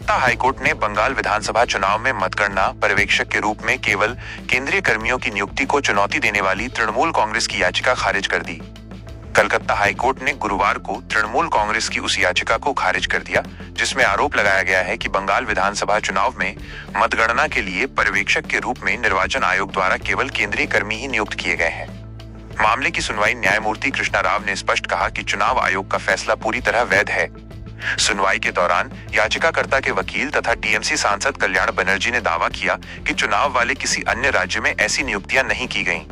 Calcutta high court ने बंगाल विधानसभा चुनाव में मतगणना पर्यवेक्षक के रूप में केवल केंद्रीय कर्मियों की नियुक्ति को चुनौती देने वाली तृणमूल कांग्रेस की याचिका खारिज कर दी। कलकत्ता हाईकोर्ट ने गुरुवार को तृणमूल कांग्रेस की उस याचिका को खारिज कर दिया जिसमें आरोप लगाया गया है कि बंगाल विधानसभा चुनाव में मतगणना के लिए पर्यवेक्षक के रूप में निर्वाचन आयोग द्वारा केवल केंद्रीय कर्मी ही नियुक्त किए गए हैं। मामले की सुनवाई न्यायमूर्ति कृष्णा राव ने स्पष्ट कहा कि चुनाव आयोग का फैसला पूरी तरह वैध है। सुनवाई के दौरान याचिकाकर्ता के वकील तथा टीएमसी सांसद कल्याण बनर्जी ने दावा किया कि चुनाव वाले किसी अन्य राज्य में ऐसी नियुक्तियां नहीं की गईं।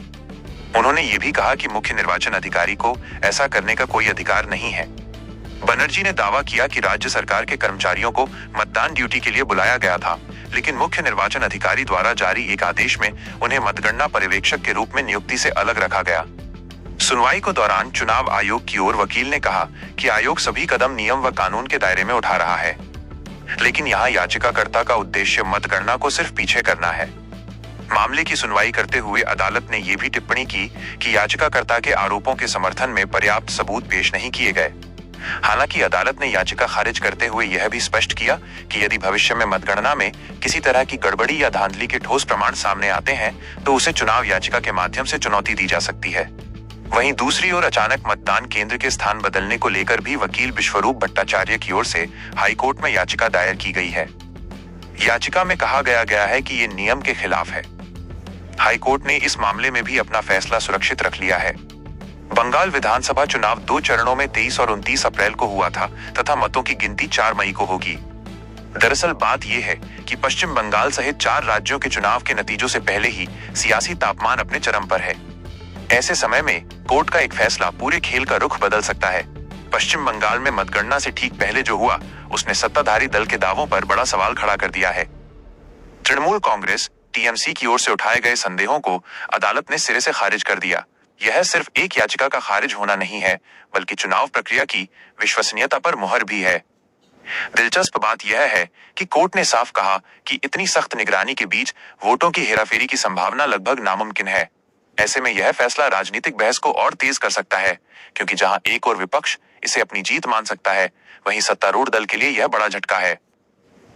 उन्होंने ये भी कहा कि मुख्य निर्वाचन अधिकारी को ऐसा करने का कोई अधिकार नहीं है। बनर्जी ने दावा किया कि राज्य सरकार के कर्मचारियों को मतदान ड्यूटी के लिए बुलाया गया था, लेकिन मुख्य निर्वाचन अधिकारी द्वारा जारी एक आदेश में उन्हें मतगणना पर्यवेक्षक के रूप में नियुक्ति से अलग रखा गया। सुनवाई के दौरान चुनाव आयोग की ओर वकील ने कहा कि आयोग सभी कदम नियम व कानून के दायरे में उठा रहा है, लेकिन यहाँ याचिकाकर्ता का उद्देश्य मतगणना को सिर्फ पीछे करना है। मामले की सुनवाई करते हुए अदालत ने यह भी टिप्पणी की कि याचिकाकर्ता के आरोपों के समर्थन में पर्याप्त सबूत पेश नहीं किए गए। हालांकि अदालत ने याचिका खारिज करते हुए यह भी स्पष्ट किया कि यदि भविष्य में मतगणना में किसी तरह की गड़बड़ी या धांधली के ठोस प्रमाण सामने आते हैं तो उसे चुनाव याचिका के माध्यम से चुनौती दी जा सकती है। वहीं दूसरी ओर अचानक मतदान केंद्र के स्थान बदलने को लेकर भी वकील विश्वरूप भट्टाचार्य की ओर से हाईकोर्ट में याचिका दायर की गई है। याचिका में कहा गया है कि ये नियम के खिलाफ है। हाईकोर्ट ने इस मामले में भी अपना फैसला सुरक्षित रख लिया है। बंगाल विधानसभा चुनाव 2 चरणों में 23 और 29 अप्रैल को हुआ था तथा मतों की गिनती 4 मई को होगी। दरअसल बात यह है कि पश्चिम बंगाल सहित 4 राज्यों के चुनाव के नतीजों से पहले ही सियासी तापमान अपने चरम पर है। ऐसे समय में कोर्ट का एक फैसला पूरे खेल का रुख बदल सकता है। पश्चिम बंगाल में मतगणना से ठीक पहले जो हुआ उसने सत्ताधारी दल के दावों पर बड़ा सवाल खड़ा कर दिया है। तृणमूल कांग्रेस टीएमसी की ओर से उठाए गए संदेहों को अदालत ने सिरे से खारिज कर दिया। यह सिर्फ एक याचिका का खारिज होना नहीं है, बल्कि चुनाव प्रक्रिया की विश्वसनीयता पर मुहर भी है। दिलचस्प बात यह है कि कोर्ट ने साफ कहा कि इतनी सख्त निगरानी के बीच वोटों की हेराफेरी की संभावना लगभग नामुमकिन है। ऐसे में यह फैसला राजनीतिक बहस को और तेज कर सकता है, क्योंकि जहां एक और विपक्ष इसे अपनी जीत मान सकता है, वहीं सत्तारूढ़ दल के लिए यह बड़ा झटका है।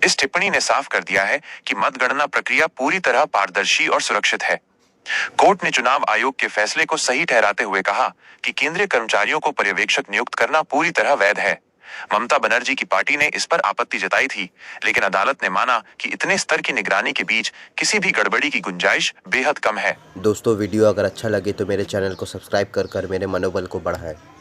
इस टिप्पणी ने साफ कर दिया है कि मतगणना प्रक्रिया पूरी तरह पारदर्शी और सुरक्षित है। कोर्ट ने चुनाव आयोग के फैसले को सही ठहराते हुए कहा कि केंद्रीय कर्मचारियों को पर्यवेक्षक नियुक्त करना पूरी तरह वैध है। ममता बनर्जी की पार्टी ने इस पर आपत्ति जताई थी, लेकिन अदालत ने माना कि इतने स्तर की निगरानी के बीच किसी भी गड़बड़ी की गुंजाइश बेहद कम है। दोस्तों, वीडियो अगर अच्छा लगे तो मेरे चैनल को सब्सक्राइब कर मेरे मनोबल को बढ़ाएं।